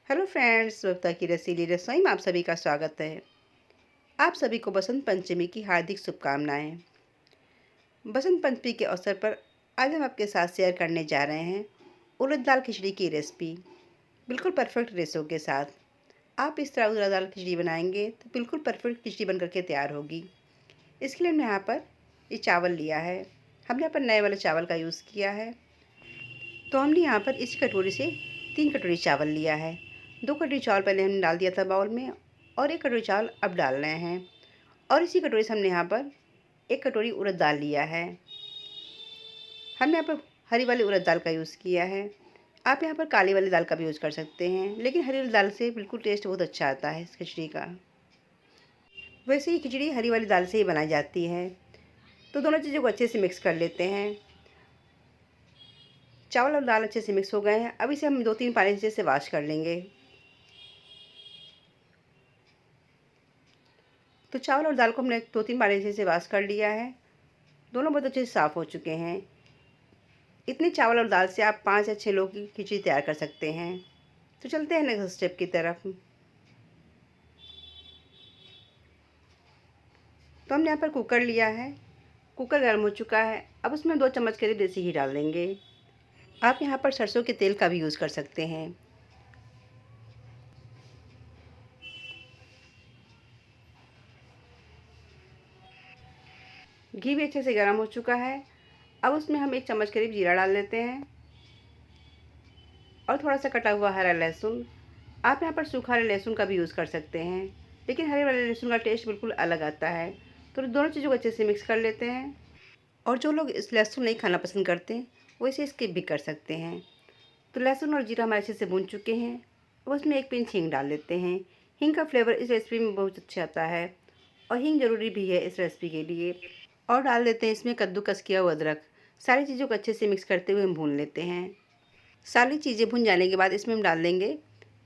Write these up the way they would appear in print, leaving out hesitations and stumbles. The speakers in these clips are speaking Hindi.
हेलो फ्रेंड्स, स्वप्ता की रसीली रसोई में आप सभी का स्वागत है। आप सभी को बसंत पंचमी की हार्दिक शुभकामनाएं। बसंत पंचमी के अवसर पर आज हम आपके साथ शेयर करने जा रहे हैं उड़द दाल खिचड़ी की रेसिपी, बिल्कुल परफेक्ट रेशो के साथ। आप इस तरह उड़द दाल खिचड़ी बनाएंगे तो बिल्कुल परफेक्ट खिचड़ी बन करके तैयार होगी। इसके लिए हमने यहाँ पर ये चावल लिया है। हमने यहाँ पर नए वाले चावल का यूज़ किया है। तो हमने यहाँ पर इस कटोरी से 3 कटोरी चावल लिया है। 2 कटोरी चावल पहले हमने डाल दिया था बाउल में और 1 कटोरी चावल अब डाल रहे हैं। और इसी कटोरी से हमने यहाँ पर 1 कटोरी उड़द दाल लिया है। हमने यहाँ पर हरी वाली उड़द दाल का यूज़ किया है। आप यहाँ पर काली वाली दाल का भी यूज़ कर सकते हैं, लेकिन हरी वाली दाल से बिल्कुल टेस्ट बहुत अच्छा आता है इस खिचड़ी का। वैसे ही खिचड़ी हरी वाली दाल से ही बनाई जाती है। तो दोनों चीज़ों को अच्छे से मिक्स कर लेते हैं। चावल और दाल अच्छे से मिक्स हो गए हैं। अब इसे हम 2-3 पानी से वॉश कर लेंगे। तो चावल और दाल को हमने 2-3 पानी से वॉश कर लिया है। दोनों बहुत अच्छे से साफ़ हो चुके हैं। इतने चावल और दाल से आप 5 या 6 लोगों की खिचड़ी तैयार कर सकते हैं। तो चलते हैं नेक्स्ट स्टेप की तरफ। तो हमने यहाँ पर कुकर लिया है। कुकर गर्म हो चुका है। अब उसमें 2 चम्मच करीब देसी घी डाल देंगे। आप यहाँ पर सरसों के तेल का भी यूज़ कर सकते हैं। घी भी अच्छे से गर्म हो चुका है। अब उसमें हम 1 चम्मच करीब जीरा डाल देते हैं और थोड़ा सा कटा हुआ हरा लहसुन। आप यहाँ पर सूखा हरे लहसुन का भी यूज़ कर सकते हैं, लेकिन हरे वाले लहसुन का टेस्ट बिल्कुल अलग आता है। तो दोनों चीज़ों को अच्छे से मिक्स कर लेते हैं। और जो लोग इस लहसुन नहीं खाना पसंद करते वो इसे स्किप भी कर सकते हैं। तो लहसुन और जीरा हमारे अच्छे से भून चुके हैं। अब उसमें 1 पिंच हींग डाल देते हैं। हींग का फ्लेवर इस रेसिपी में बहुत अच्छा आता है और हींग ज़रूरी भी है इस रेसिपी के लिए। और डाल देते हैं इसमें कद्दूकस किया हुआ अदरक। सारी चीज़ों को अच्छे से मिक्स करते हुए हम भून लेते हैं। सारी चीज़ें भुन जाने के बाद इसमें हम डाल देंगे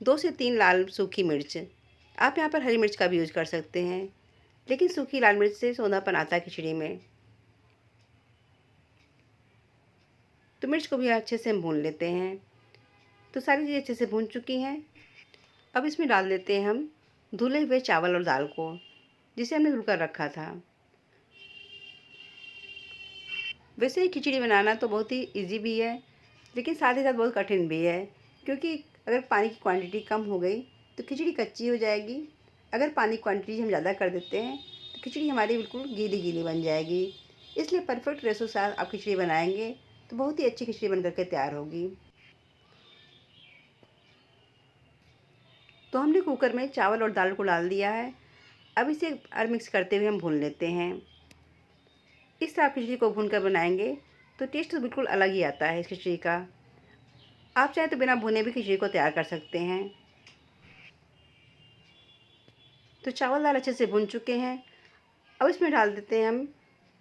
2 से 3 लाल सूखी मिर्च। आप यहाँ पर हरी मिर्च का भी यूज़ कर सकते हैं, लेकिन सूखी लाल मिर्च से सोंधापन आता है खिचड़ी में। तो मिर्च को भी अच्छे से हम भून लेते हैं। तो सारी चीज़ें अच्छे से भून चुकी हैं। अब इसमें डाल देते हैं हम धुले हुए चावल और दाल को, जिसे हमने धुल कर रखा था। वैसे ही खिचड़ी बनाना तो बहुत ही ईजी भी है, लेकिन साथ ही साथ बहुत कठिन भी है, क्योंकि अगर पानी की क्वांटिटी कम हो गई तो खिचड़ी कच्ची हो जाएगी। अगर पानी की क्वांटिटी हम ज़्यादा कर देते हैं तो खिचड़ी हमारी बिल्कुल गीली गीली बन जाएगी। इसलिए परफेक्ट रेशो के साथ आप खिचड़ी बनाएंगे तो बहुत ही अच्छी खिचड़ी बन करके तैयार होगी। तो हमने कुकर में चावल और दाल को डाल दिया है। अब इसे और मिक्स करते हुए हम भून लेते हैं। इस तरह आप खिचड़ी को भून कर बनाएंगे तो टेस्ट तो बिल्कुल अलग ही आता है इस खिचड़ी का। आप चाहे तो बिना भुने भी खिचड़ी को तैयार कर सकते हैं। तो चावल दाल अच्छे से भुन चुके हैं। अब इसमें डाल देते हैं हम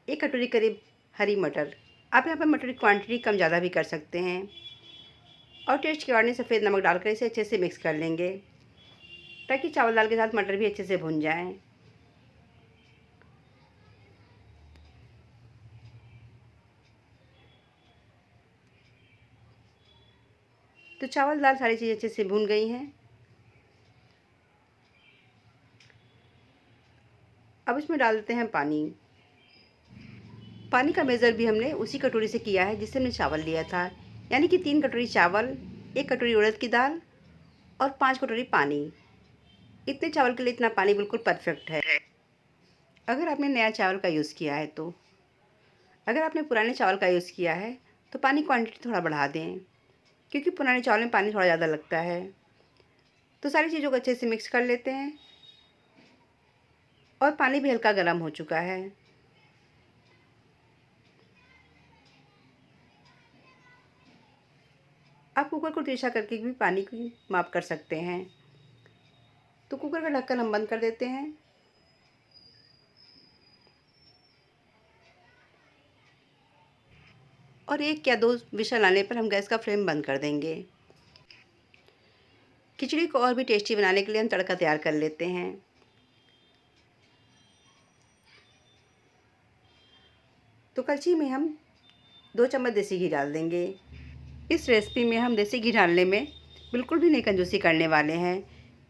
1 कटोरी करीब हरी मटर। आप यहाँ पर मटर की क्वांटिटी कम ज़्यादा भी कर सकते हैं। और टेस्ट के अकॉर्डिंग सफ़ेद नमक डालकर इसे अच्छे से मिक्स कर लेंगे, ताकि चावल दाल के साथ मटर भी अच्छे से भुन जाएं। तो चावल दाल सारी चीज़ें अच्छे से भुन गई हैं। अब इसमें डाल देते हैं पानी। पानी का मेज़र भी हमने उसी कटोरी से किया है जिससे हमने चावल लिया था, यानी कि 3 कटोरी चावल, 1 कटोरी उड़द की दाल और 5 कटोरी पानी। इतने चावल के लिए इतना पानी बिल्कुल परफेक्ट है। अगर आपने नया चावल का यूज़ किया है तो, अगर आपने पुराने चावल का यूज़ किया है तो पानी क्वांटिटी थोड़ा बढ़ा दें, क्योंकि पुराने चावल में पानी थोड़ा ज़्यादा लगता है। तो सारी चीज़ों को अच्छे से मिक्स कर लेते हैं और पानी भी हल्का गर्म हो चुका है। आप कुकर को तिरछा करके भी पानी की माप कर सकते हैं। तो कुकर का ढक्कन हम बंद कर देते हैं। और 1 या 2 विशल आने पर हम गैस का फ्लेम बंद कर देंगे। खिचड़ी को और भी टेस्टी बनाने के लिए हम तड़का तैयार कर लेते हैं। तो कलछी में हम 2 चम्मच देसी घी डाल देंगे। इस रेसिपी में हम देसी घी डालने में बिल्कुल भी नहीं कंजूसी करने वाले हैं,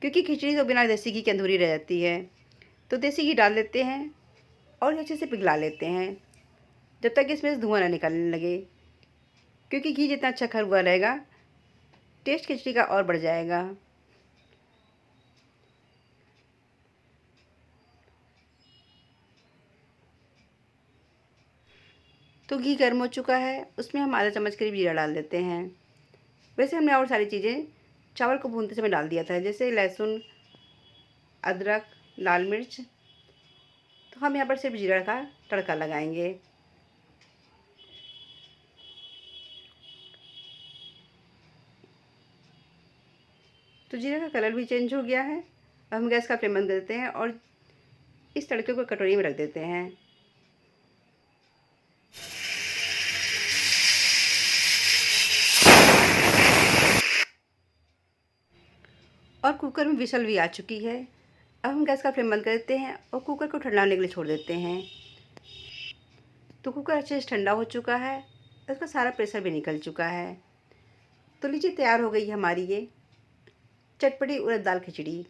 क्योंकि खिचड़ी तो बिना देसी घी के अधूरी रह जाती है। तो देसी घी डाल देते हैं और अच्छे से पिघला लेते हैं जब तक इसमें से धुआं ना निकलने लगे, क्योंकि घी जितना अच्छा खर हुआ रहेगा टेस्ट खिचड़ी का और बढ़ जाएगा। तो घी गर्म हो चुका है, उसमें हम आधा चम्मच करीब जीरा डाल देते हैं। वैसे हमने और सारी चीज़ें चावल को भूनते समय डाल दिया था, जैसे लहसुन, अदरक, लाल मिर्च। तो हम यहाँ पर सिर्फ जीरा का तड़का लगाएंगे। तो जीरा का कलर भी चेंज हो गया है। अब हम गैस का फ्लेम बंद कर देते हैं और इस तड़के को कटोरी में रख देते हैं। और कुकर में विसल भी आ चुकी है। अब हम गैस का फ्लेम बंद कर देते हैं और कुकर को ठंडा होने के लिए छोड़ देते हैं। तो कुकर अच्छे से ठंडा हो चुका है, उसका सारा प्रेशर भी निकल चुका है। तो लीजिए तैयार हो गई है हमारी ये चटपटी उड़द दाल खिचड़ी।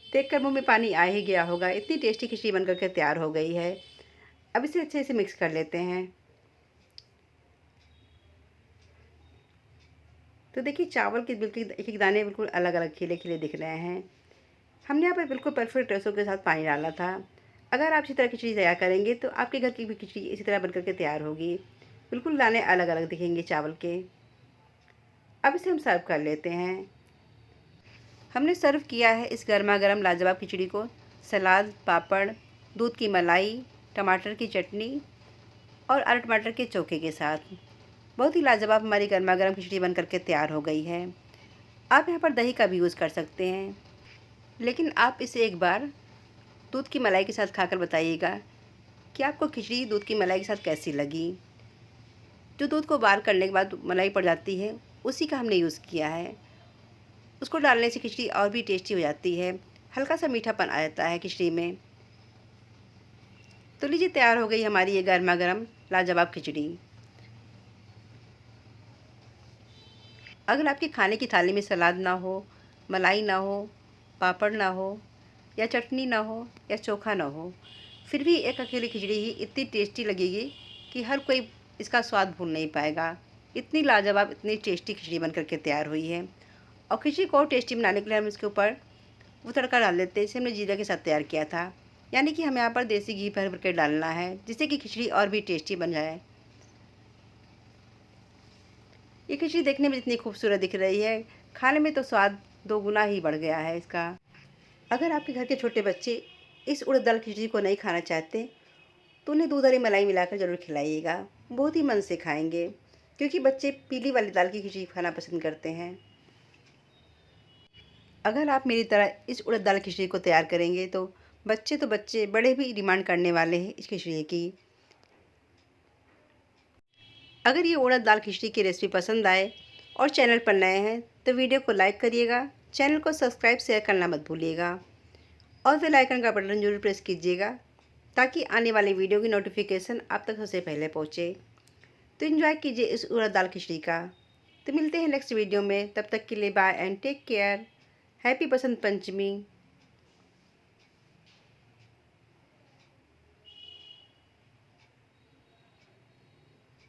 देखकर मुंह में पानी आ ही गया होगा, इतनी टेस्टी खिचड़ी बनकर के तैयार हो गई है। अब इसे अच्छे से मिक्स कर लेते हैं। तो देखिए चावल के बिल्कुल एक एक दाने बिल्कुल अलग अलग खिले खिले दिख रहे हैं। हमने यहाँ पर बिल्कुल परफेक्ट रेशो के साथ पानी डाला था। अगर आप इसी तरह खिचड़ी तैयार करेंगे तो आपके घर की भी खिचड़ी इसी तरह बनकर के तैयार होगी। बिल्कुल दाने अलग अलग दिखेंगे चावल के। अब इसे हम सर्व कर लेते हैं। हमने सर्व किया है इस गर्मा गर्म लाजवाब खिचड़ी को सलाद, पापड़, दूध की मलाई, टमाटर की चटनी और आलू टमाटर के चोखे के साथ। बहुत ही लाजवाब हमारी गर्मा गर्म खिचड़ी बनकर के तैयार हो गई है। आप यहाँ पर दही का भी यूज़ कर सकते हैं, लेकिन आप इसे एक बार दूध की मलाई के साथ खाकर बताइएगा कि आपको खिचड़ी दूध की मलाई के साथ कैसी लगी। जो दूध को बार करने के बाद मलाई पड़ जाती है, उसी का हमने यूज़ किया है। उसको डालने से खिचड़ी और भी टेस्टी हो जाती है, हल्का सा मीठापन आ जाता है खिचड़ी में। तो लीजिए तैयार हो गई हमारी ये गर्मा गर्म लाजवाब खिचड़ी। अगर आपके खाने की थाली में सलाद ना हो, मलाई ना हो, पापड़ ना हो या चटनी ना हो या चोखा ना हो, फिर भी एक अकेली खिचड़ी ही इतनी टेस्टी लगेगी कि हर कोई इसका स्वाद भूल नहीं पाएगा। इतनी लाजवाब, इतनी टेस्टी खिचड़ी बनकर के तैयार हुई है। और खिचड़ी को और टेस्टी बनाने के लिए हम इसके ऊपर वो तड़का डाल देते हैं, इसे हमने जीरा के साथ तैयार किया था। यानी कि हमें यहाँ पर देसी घी भर भर के डालना है, जिससे कि खिचड़ी और भी टेस्टी बन जाए। ये खिचड़ी देखने में जितनी खूबसूरत दिख रही है, खाने में तो स्वाद दोगुना ही बढ़ गया है इसका। अगर आपके घर के छोटे बच्चे इस उड़द दाल खिचड़ी को नहीं खाना चाहते, तो उन्हें दूध और मलाई मिलाकर ज़रूर खिलाइएगा। बहुत ही मन से खाएंगे, क्योंकि बच्चे पीली वाली दाल की खिचड़ी खाना पसंद करते हैं। अगर आप मेरी तरह इस उड़द दाल खिचड़ी को तैयार करेंगे तो बच्चे बड़े भी डिमांड करने वाले हैं इस खिचड़ी की। अगर ये उड़द दाल खिचड़ी की रेसिपी पसंद आए और चैनल पर नए हैं तो वीडियो को लाइक करिएगा, चैनल को सब्सक्राइब शेयर करना मत भूलिएगा और बेल आइकन का बटन जरूर प्रेस कीजिएगा, ताकि आने वाली वीडियो की नोटिफिकेशन आप तक सबसे पहले पहुँचे। तो एंजॉय कीजिए इस उड़द दाल खिचड़ी का। तो मिलते हैं नेक्स्ट वीडियो में, तब तक के लिए bye and take care. Happy Basant Panchami.